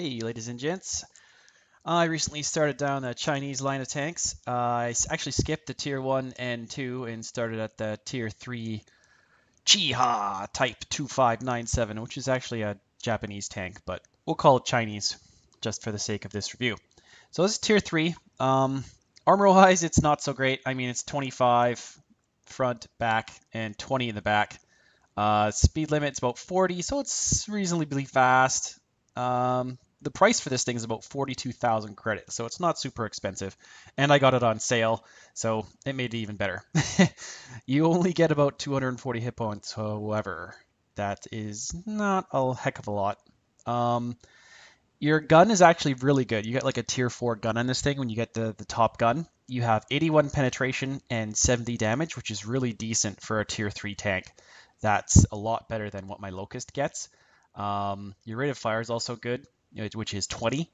Hey, ladies and gents. I recently started down the Chinese line of tanks. Actually skipped the tier 1 and 2 and started at the tier 3 Chiha Type 2597, which is actually a Japanese tank, but we'll call it Chinese just for the sake of this review. So this is tier 3. Armor-wise, it's not so great. I mean, it's 25 front, back, and 20 in the back. Speed limit's about 40, so it's reasonably fast. The price for this thing is about 42,000 credits, so it's not super expensive. And I got it on sale, so it made it even better. You only get about 240 hit points, however. That is not a heck of a lot. Your gun is actually really good. You get like a tier 4 gun on this thing when you get the top gun. You have 81 penetration and 70 damage, which is really decent for a tier 3 tank. That's a lot better than what my Locust gets. Your rate of fire is also good, which is 20.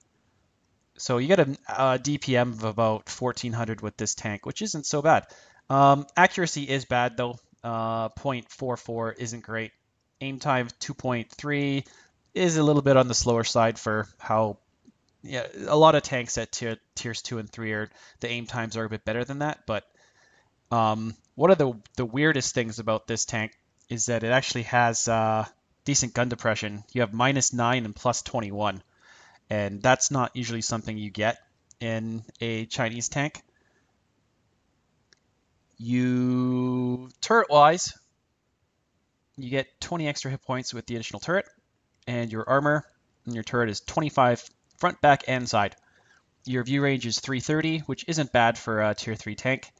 So you get a DPM of about 1400 with this tank, which isn't so bad. Accuracy is bad though. 0.44 isn't great. Aim time 2.3 is a little bit on the slower side for how a lot of tanks at tiers 2 and 3 are the aim times are a bit better than that, but one of the weirdest things about this tank is that it actually has decent gun depression. You have -9 and +21, and that's not usually something you get in a Chinese tank. Turret-wise, you get 20 extra hit points with the additional turret, and your armor and your turret is 25 front, back, and side. Your view range is 330, which isn't bad for a tier 3 tank.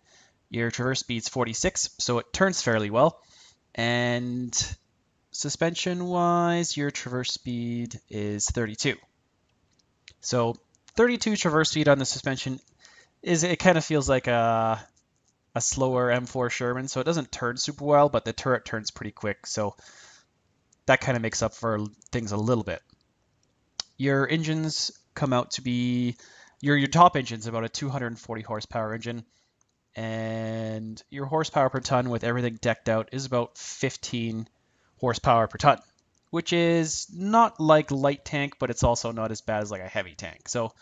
Your traverse speed's 46, so it turns fairly well. And suspension-wise, your traverse speed is 32. So 32 traverse speed on the suspension it kind of feels like a slower M4 Sherman, so it doesn't turn super well, but the turret turns pretty quick, so that kind of makes up for things a little bit. Your engines come out to be your top engine's about a 240 horsepower engine, and your horsepower per ton with everything decked out is about 15 horsepower per ton, which is not like light tank, but it's also not as bad as like a heavy tank. So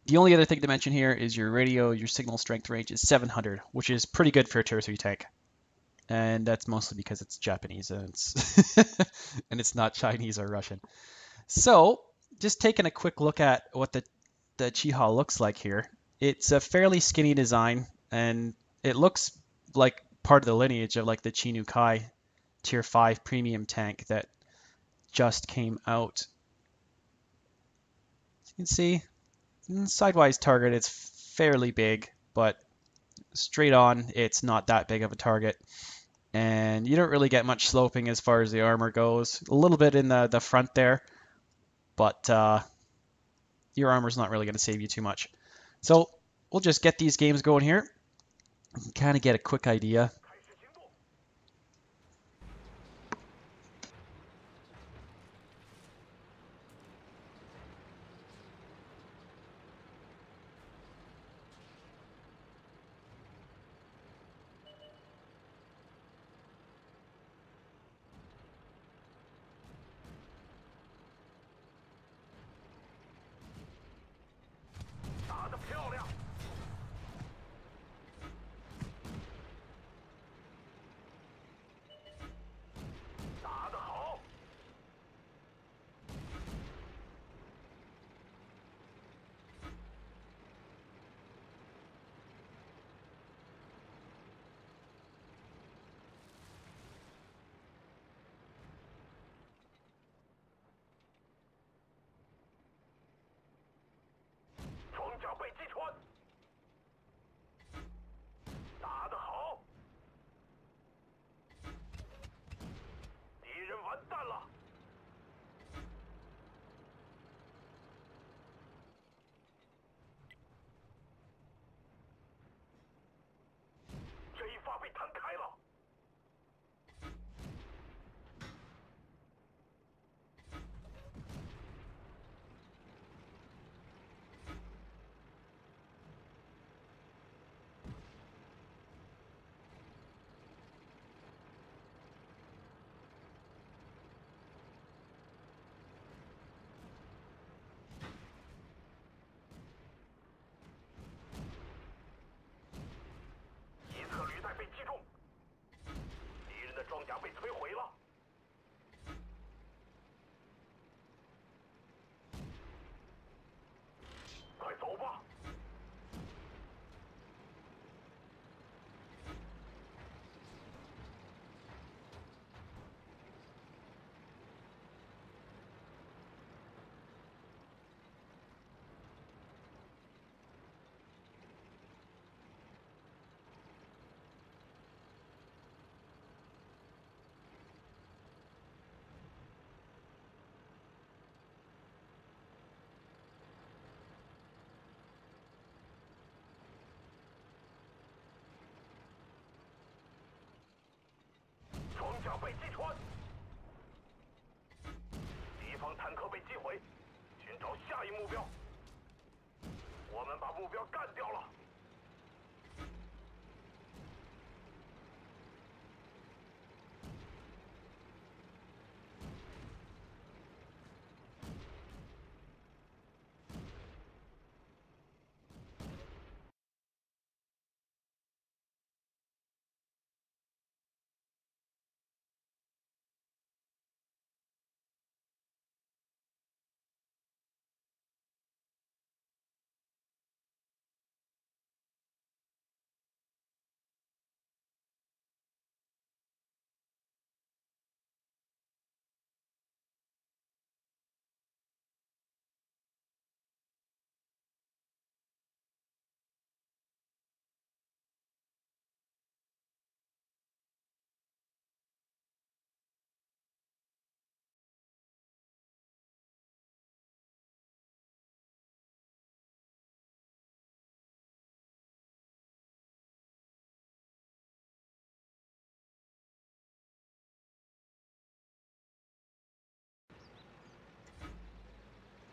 the only other thing to mention here is your radio, your signal strength range is 700, which is pretty good for a tier 3 tank. And that's mostly because it's Japanese and it's not Chinese or Russian. So just taking a quick look at what the Chiha looks like here. It's a fairly skinny design, and it looks like part of the lineage of like the Chi tier 5 premium tank that just came out. As you can see, sidewise target it's fairly big, but straight on it's not that big of a target. And you don't really get much sloping as far as the armor goes. A little bit in the front there, but your armor's not really going to save you too much. So we'll just get these games going here. Kind of get a quick idea.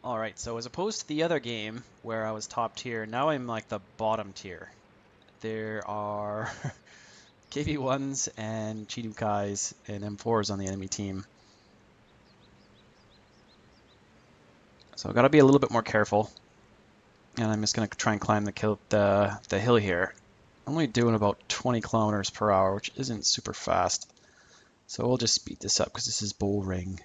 Alright, so as opposed to the other game where I was top tier, now I'm like the bottom tier. There are KV-1s and Chidukais and M4s on the enemy team. So I've got to be a little bit more careful. And I'm just going to try and climb the hill here. I'm only doing about 20 kilometers per hour, which isn't super fast. So we'll just speed this up because this is Bull Ring.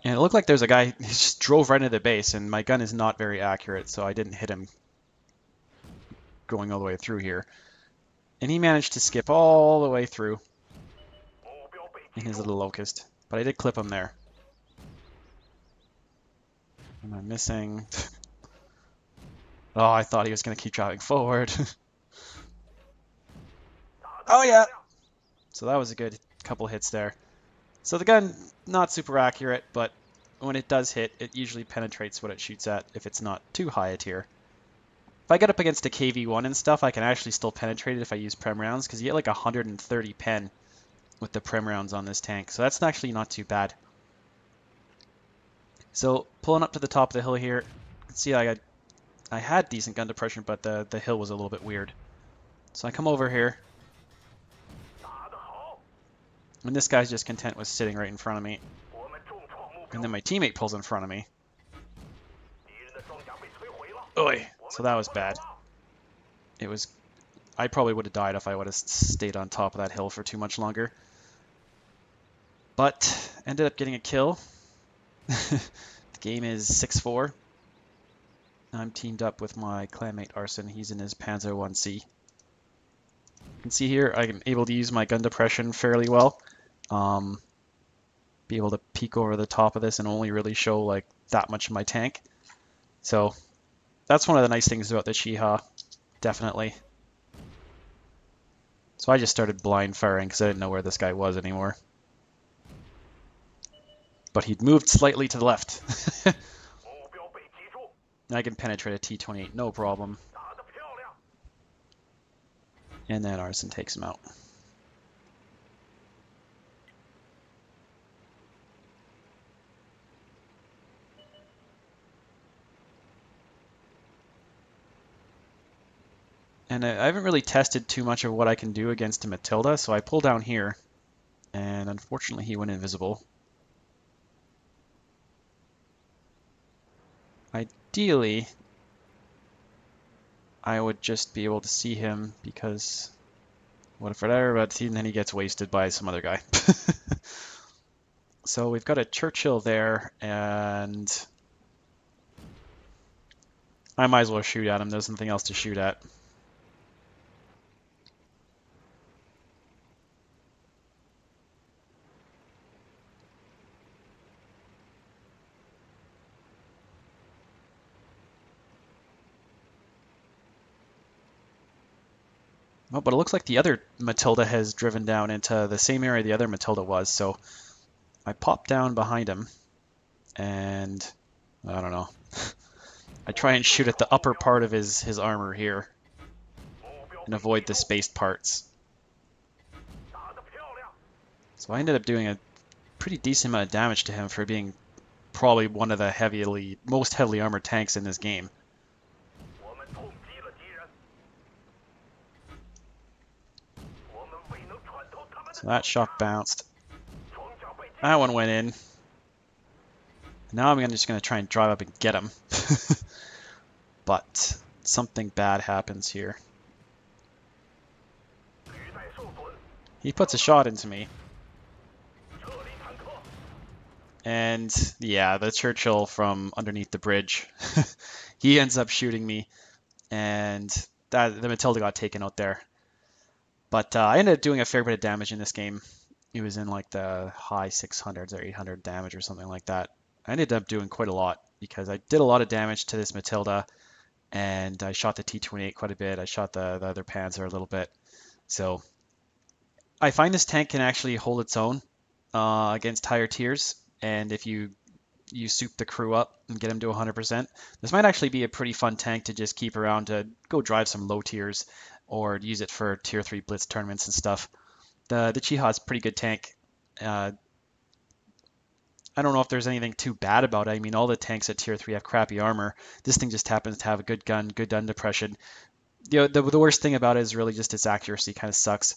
And it looked like there's a guy who just drove right into the base, and my gun is not very accurate, so I didn't hit him going all the way through here. And he managed to skip all the way through in his little locust. But I did clip him there. Am I missing? Oh, I thought he was going to keep driving forward. Oh yeah! So that was a good couple hits there. So the gun, not super accurate, but when it does hit, it usually penetrates what it shoots at if it's not too high a tier. If I get up against a KV-1 and stuff, I can actually still penetrate it if I use Prem rounds, because you get like 130 pen with the Prem rounds on this tank, so that's actually not too bad. So pulling up to the top of the hill here, you can see I had decent gun depression, but the hill was a little bit weird. So I come over here, and this guy's just content with sitting right in front of me. And then my teammate pulls in front of me. Oi! So that was bad. I probably would have died if I would have stayed on top of that hill for too much longer. But ended up getting a kill. The game is 6-4. I'm teamed up with my clanmate Arson. He's in his Panzer 1C. You can see here I'm able to use my gun depression fairly well. Be able to peek over the top of this and only really show like that much of my tank. So that's one of the nice things about the Chiha, definitely. So I just started blind firing because I didn't know where this guy was anymore. But he'd moved slightly to the left. I can penetrate a T-28, no problem. And then Arson takes him out. And I haven't really tested too much of what I can do against a Matilda, so I pull down here, and unfortunately he went invisible. Ideally, I would just be able to see him because whatever, but then he gets wasted by some other guy. So we've got a Churchill there, and I might as well shoot at him. There's nothing else to shoot at. Oh, but it looks like the other Matilda has driven down into the same area the other Matilda was, so I pop down behind him, and I don't know. I try and shoot at the upper part of his armor here and avoid the spaced parts. So I ended up doing a pretty decent amount of damage to him for being probably one of the most heavily armored tanks in this game. So that shot bounced. That one went in. Now I'm just going to try and drive up and get him. But something bad happens here. He puts a shot into me. And yeah, the Churchill from underneath the bridge, he ends up shooting me, and the Matilda got taken out there. But I ended up doing a fair bit of damage in this game. It was in like the high 600s or 800 damage or something like that. I ended up doing quite a lot because I did a lot of damage to this Matilda, and I shot the T-28 quite a bit. I shot the other Panzer a little bit. So I find this tank can actually hold its own against higher tiers, and if you soup the crew up and get them to 100%, this might actually be a pretty fun tank to just keep around to go drive some low tiers or use it for tier 3 blitz tournaments and stuff. The Chiha is a pretty good tank. I don't know if there's anything too bad about it. I mean, all the tanks at tier 3 have crappy armor. This thing just happens to have a good gun depression. The worst thing about it is really just its accuracy kind of sucks.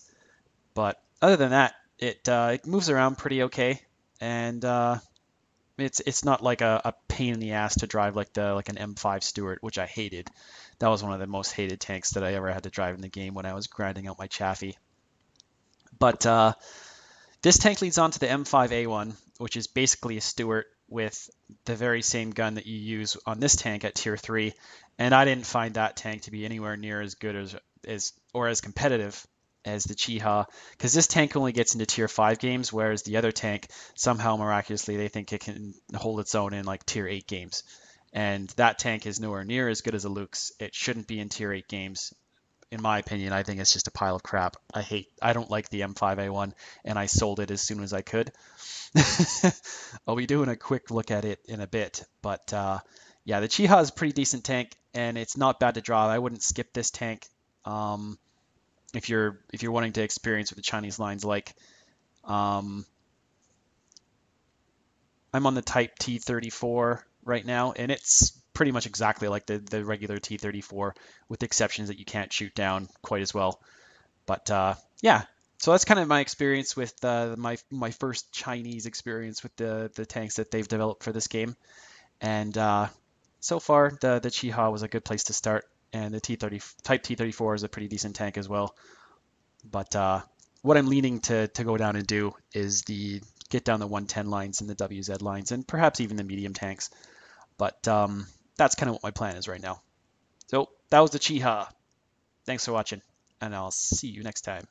But other than that, it moves around pretty okay, and it's not like a pain in the ass to drive like an M5 Stuart, which I hated. That was one of the most hated tanks that I ever had to drive in the game when I was grinding out my Chaffee. But this tank leads on to the M5A1, which is basically a Stuart with the very same gun that you use on this tank at tier 3, and I didn't find that tank to be anywhere near as good as competitive as the Chiha, because this tank only gets into tier 5 games, whereas the other tank, somehow miraculously, they think it can hold its own in like tier 8 games. And that tank is nowhere near as good as a Luke's. It shouldn't be in tier 8 games. In my opinion, I think it's just a pile of crap. I don't like the M5A1, and I sold it as soon as I could. I'll be doing a quick look at it in a bit, but yeah, the Chiha is a pretty decent tank, and it's not bad to draw. I wouldn't skip this tank. If you're wanting to experience what the Chinese line's like. I'm on the Type T34 right now, and it's pretty much exactly like the regular T34, with the exceptions that you can't shoot down quite as well. But yeah, so that's kind of my experience with my first Chinese experience with the tanks that they've developed for this game. And so far, the Chiha was a good place to start, and the Type T34 is a pretty decent tank as well. But what I'm leaning to go down and do is get down the 110 lines and the WZ lines, and perhaps even the medium tanks. But that's kind of what my plan is right now. So that was the Chiha. Thanks for watching, and I'll see you next time.